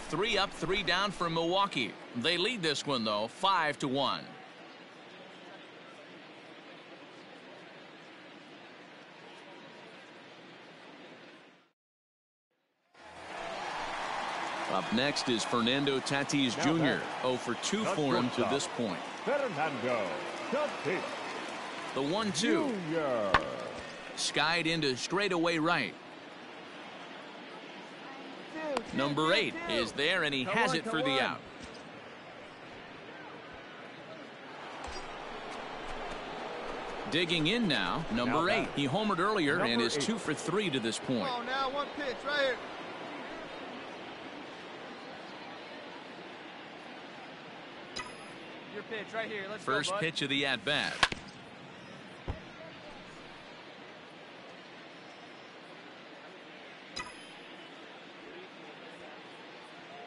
3 up, 3 down for Milwaukee. They lead this one, though, 5-1. Up next is Fernando Tatis Jr. 0 for 2 for him to this point. Fernando Tatis The 1-2. Jr. Skied into straightaway right. Number 8 is there, and he has it for the out. Digging in now, number 8. He homered earlier and is 2 for 3 to this point. Oh, now 1 pitch right here. Your pitch right here. Let's First go, bud. pitch of the at-bat.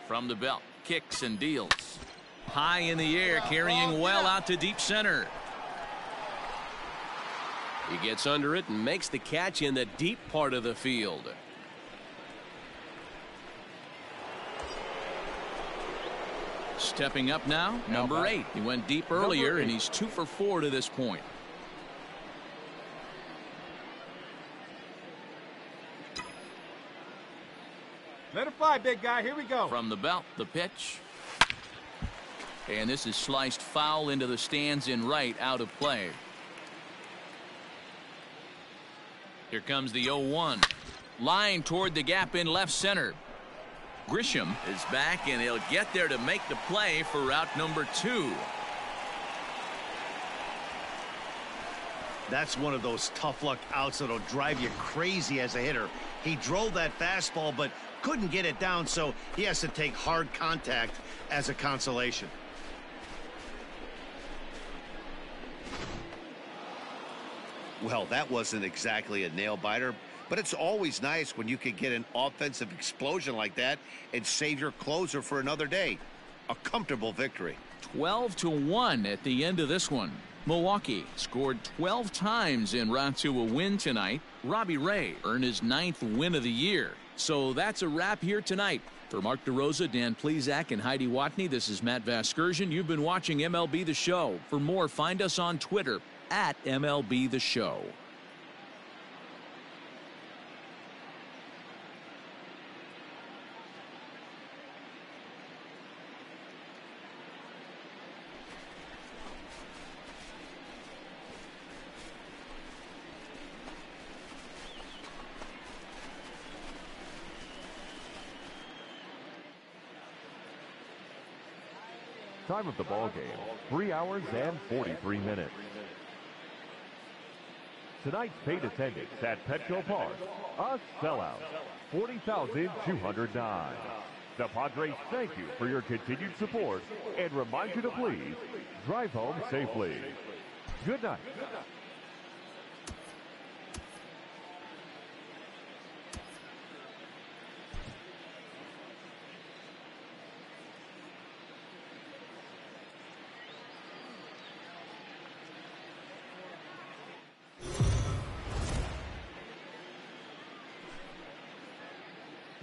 From the belt, kicks and deals. High in the air, carrying well out to deep center. He gets under it and makes the catch in the deep part of the field. Stepping up now, number 8. He went deep earlier, and he's 2 for 4 to this point. Let it fly, big guy. Here we go. From the belt, the pitch. And this is sliced foul into the stands in right, out of play. Here comes the 0-1. Line toward the gap in left center. Grisham is back, and he'll get there to make the play for route number 2. That's one of those tough luck outs that'll drive you crazy as a hitter. He drove that fastball, but couldn't get it down, so he has to take hard contact as a consolation. Well, that wasn't exactly a nail-biter, but it's always nice when you can get an offensive explosion like that and save your closer for another day. A comfortable victory. 12-1 at the end of this one. Milwaukee scored 12 times en route to a win tonight. Robbie Ray earned his 9th win of the year. So that's a wrap here tonight. For Mark DeRosa, Dan Plesac, and Heidi Watney, this is Matt Vasgersian. You've been watching MLB The Show. For more, find us on Twitter at MLB The Show. Time of the ball game, 3 hours and 43 minutes. Tonight's paid attendance at Petco Park, a sellout, 40,209. The Padres thank you for your continued support and remind you to please drive home safely. Good night.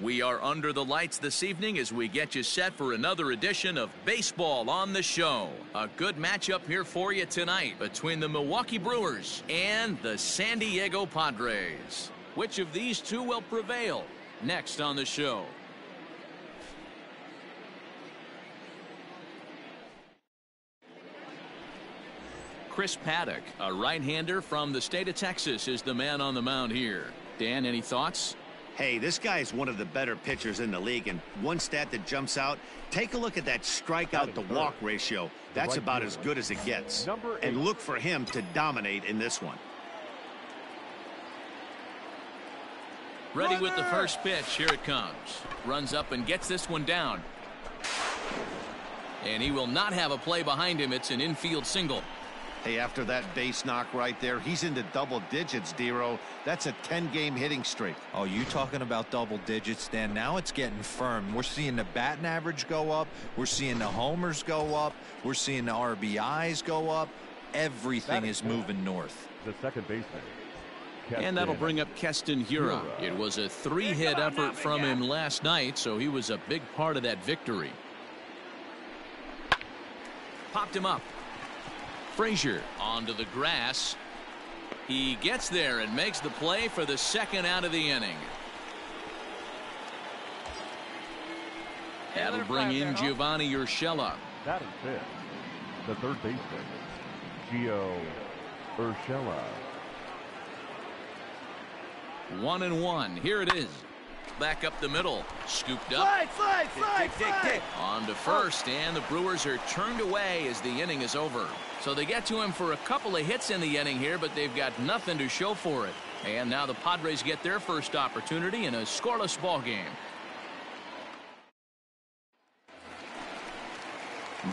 We are under the lights this evening as we get you set for another edition of Baseball on the Show. A good matchup here for you tonight between the Milwaukee Brewers and the San Diego Padres. Which of these two will prevail? Next on the show. Chris Paddock, a right-hander from the state of Texas, is the man on the mound here. Dan, any thoughts? Hey, this guy is one of the better pitchers in the league, and one stat that jumps out, take a look at that strikeout to walk ratio. That's about as good as it gets. And look for him to dominate in this one. Ready with the first pitch. Here it comes. Runs up and gets this one down. And he will not have a play behind him. It's an infield single. Hey, after that base knock right there, he's into double digits, Dero. That's a 10-game hitting streak. Oh, you talking about double digits, Dan? Now it's getting firm. We're seeing the batting average go up. We're seeing the homers go up. We're seeing the RBIs go up. Everything is moving north. The second baseman. And that'll bring up Keston Hiura. It was a 3-hit effort from him last night, so he was a big part of that victory. Popped him up. Frazier onto the grass. He gets there and makes the play for the second out of the inning. That'll bring in Giovanni Urshela. That is fifth. The third baseman, Gio Urshela. 1-1. Here it is. Back up the middle. Scooped up. Slide. On to first, and the Brewers are turned away as the inning is over. So they get to him for a couple of hits in the inning here, but they've got nothing to show for it. And now the Padres get their first opportunity in a scoreless ball game.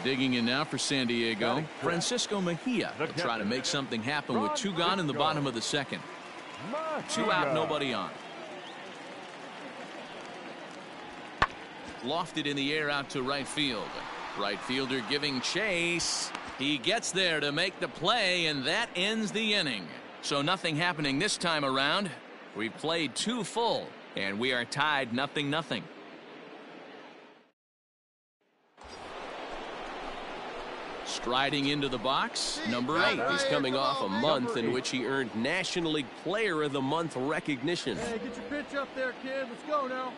Digging in now for San Diego, Francisco Mejia will try to make something happen with 2 gone in the bottom of the second. 2 out, nobody on. Lofted in the air out to right field. Right fielder giving chase. He gets there to make the play, and that ends the inning. So nothing happening this time around. We've played 2 full, and we are tied 0-0. Striding into the box, number 8. He's coming off a month in which he earned National League Player of the Month recognition. Hey, get your pitch up there, kid. Let's go now.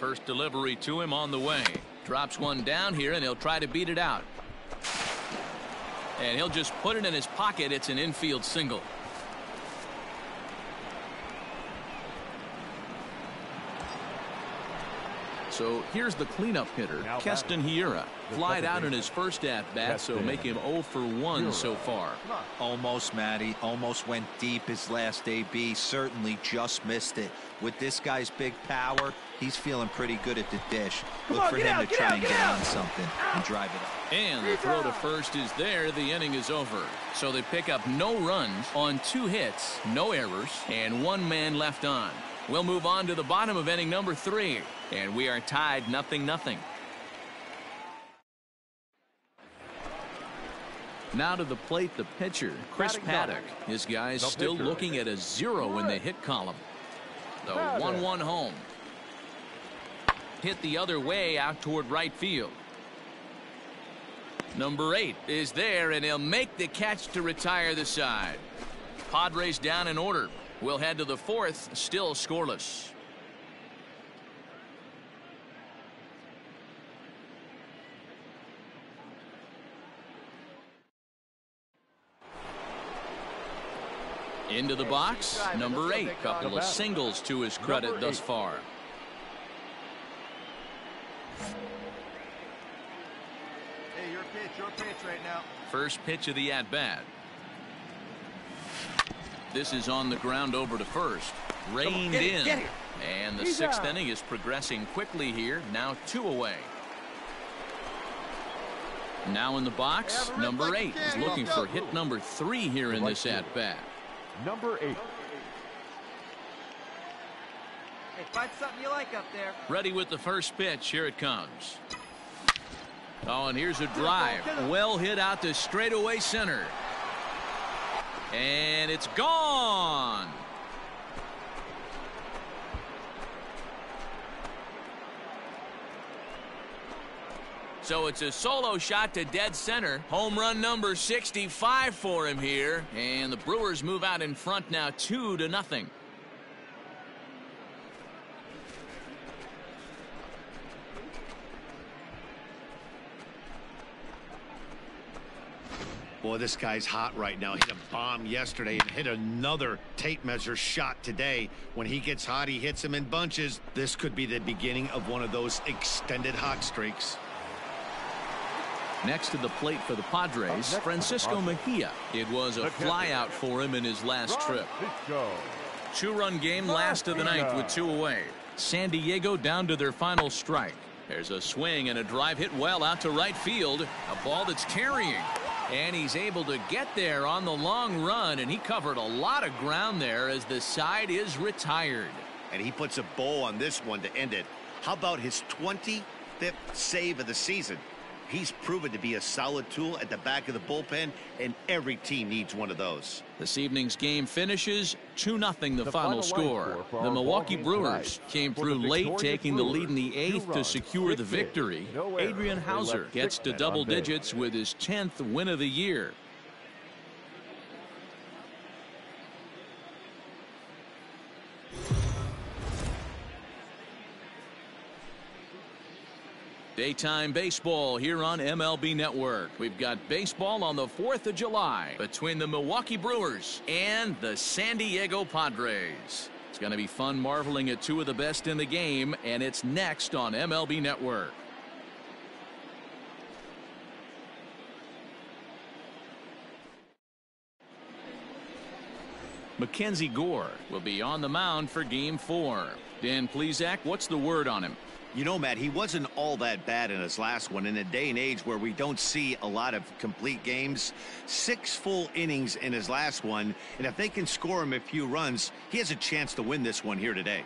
First delivery to him on the way. Drops one down here, and he'll try to beat it out. And he'll just put it in his pocket. It's an infield single. So here's the cleanup hitter, Keston Hiura. Flied out in his first at-bat, so make him 0 for 1 so far. Almost, Matty. Almost went deep his last AB. Certainly just missed it. With this guy's big power, he's feeling pretty good at the dish. Look for him to try and get on something and drive it up. And the throw to first is there. The inning is over. So they pick up no runs on 2 hits, no errors, and 1 man left on. We'll move on to the bottom of inning number 3, and we are tied 0-0. Now to the plate, the pitcher, Chris Paddock. His guys still looking at a 0 in the hit column. The 1-1 home. Hit the other way out toward right field. Number 8 is there, and he'll make the catch to retire the side. Padres down in order. We'll head to the 4th, still scoreless. Into the box, number 8. Couple of singles to his credit thus far. Hey, your pitch right now. First pitch of the at-bat. This is on the ground over to first. Reined in. And the 6th inning is progressing quickly here. Now 2 away. Now in the box, number 8 is looking for hit number 3 here in this at-bat. Number 8. Hey, find something you like up there. Ready with the first pitch. Here it comes. Oh, and here's a drive. Well hit out to straightaway center. And it's gone. So it's a solo shot to dead center. Home run number 65 for him here. And the Brewers move out in front now 2-0. Boy, this guy's hot right now. Hit a bomb yesterday and hit another tape measure shot today. When he gets hot, he hits them in bunches. This could be the beginning of one of those extended hot streaks. Next to the plate for the Padres, Francisco Mejia. It was a flyout for him in his last trip. Two-run game last of the ninth with 2 away. San Diego down to their final strike. There's a swing and a drive hit well out to right field. A ball that's carrying. And he's able to get there on the long run, and he covered a lot of ground there as the side is retired. And he puts a bow on this one to end it. How about his 25th save of the season? He's proven to be a solid tool at the back of the bullpen, and every team needs one of those. This evening's game finishes 2-0 the final score. The Milwaukee Brewers came through late, taking the lead in the 8th to secure the victory. Adrian Hauser gets to double digits with his 10th win of the year. Daytime baseball here on MLB Network. We've got baseball on the 4th of July between the Milwaukee Brewers and the San Diego Padres. It's going to be fun marveling at 2 of the best in the game, and it's next on MLB Network. Mackenzie Gore will be on the mound for Game 4. Dan Plesac, what's the word on him? You know, Matt, he wasn't all that bad in his last one. In a day and age where we don't see a lot of complete games, 6 full innings in his last one, and if they can score him a few runs, he has a chance to win this one here today.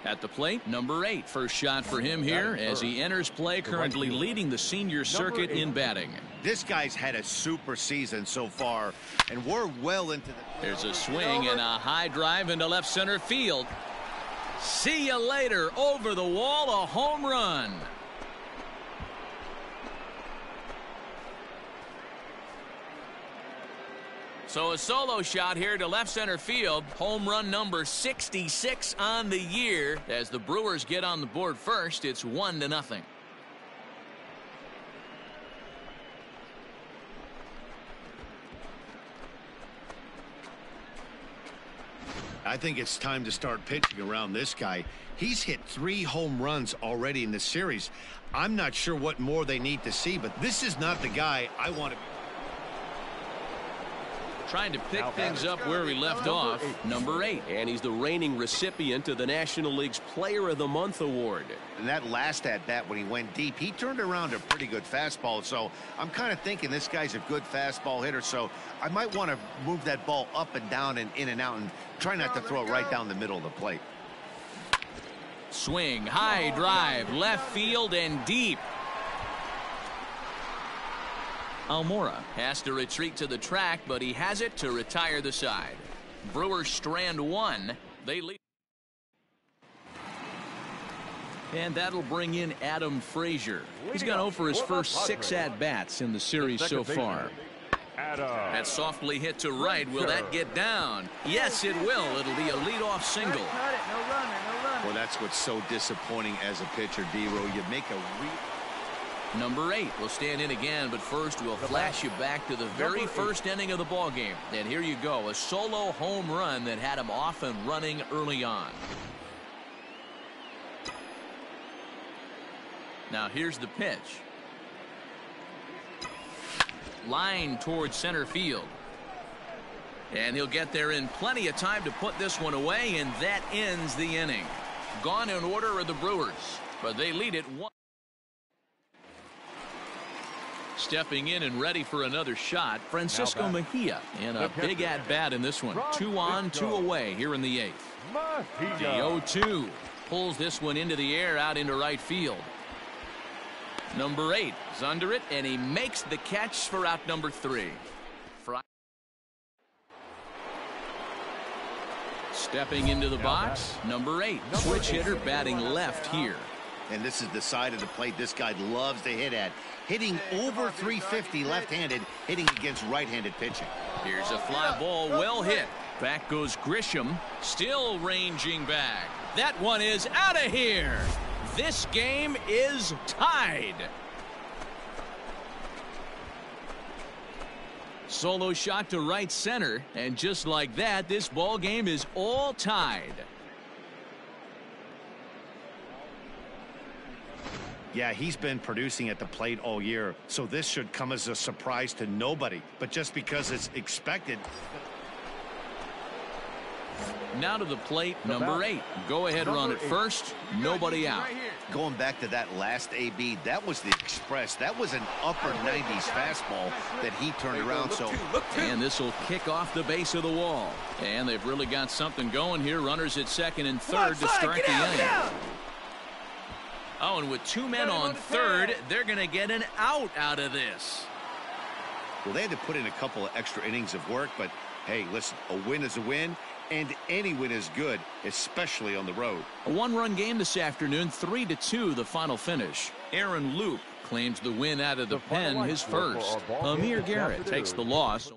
At the plate, number 8. First shot for him here as he enters play, currently leading the senior circuit in batting. This guy's had a super season so far, and we're well into the... There's a swing and a high drive into left center field. See you later. Over the wall, a home run. So a solo shot here to left center field. Home run number 66 on the year. As the Brewers get on the board first, it's 1-0. I think it's time to start pitching around this guy. He's hit 3 home runs already in the series. I'm not sure what more they need to see, but this is not the guy I want to be. Trying to pick things up where we left off. Number 8. And he's the reigning recipient of the National League's Player of the Month award. And that last at-bat when he went deep, he turned around a pretty good fastball. So I'm kind of thinking this guy's a good fastball hitter. So I might want to move that ball up and down and in and out and try not to throw it right down the middle of the plate. Swing, high drive, left field and deep. Almora has to retreat to the track, but he has it to retire the side. Brewers strand 1. They lead. And that'll bring in Adam Frazier. He's gone over his first 6 at-bats in the series so far. That softly hit to right. Will that get down? Yes, it will. It'll be a leadoff single. Well, that's what's so disappointing as a pitcher, D-Row. You make a Number 8 will stand in again, but first we'll flash you back to the very first inning of the ball game. And here you go, a solo home run that had him off and running early on. Now here's the pitch. Line towards center field. And he'll get there in plenty of time to put this one away, and that ends the inning. Gone in order are the Brewers, but they lead it 1. Stepping in and ready for another shot, Francisco Mejia, and a big at-bat in this one. 2 on, 2 away here in the 8th. The 0-2 pulls this one into the air out into right field. Number 8 is under it, and he makes the catch for out number 3. Stepping into the box, number 8, switch hitter batting left here. And this is the side of the plate this guy loves to hit at. Hitting over 350 left-handed, hitting against right-handed pitching. Here's a fly ball, well hit. Back goes Grisham, still ranging back. That one is out of here. This game is tied. solo shot to right center, and just like that, this ball game is all tied. Yeah, he's been producing at the plate all year, so this should come as a surprise to nobody. But just because it's expected. Now to the plate, number 8. Go ahead, run at first. Nobody out. Going back to that last AB, that was the express. That was an upper 90s fastball that he turned around. So, and this will kick off the base of the wall. And they've really got something going here. Runners at second and third to start the inning. Oh, and with 2 men on third, they're going to get an out of this. Well, they had to put in a couple of extra innings of work, but hey, listen, a win is a win, and any win is good, especially on the road. A 1-run game this afternoon, 3-2 the final finish. Aaron Luke claims the win out of the pen, his first. Amir Garrett takes the loss.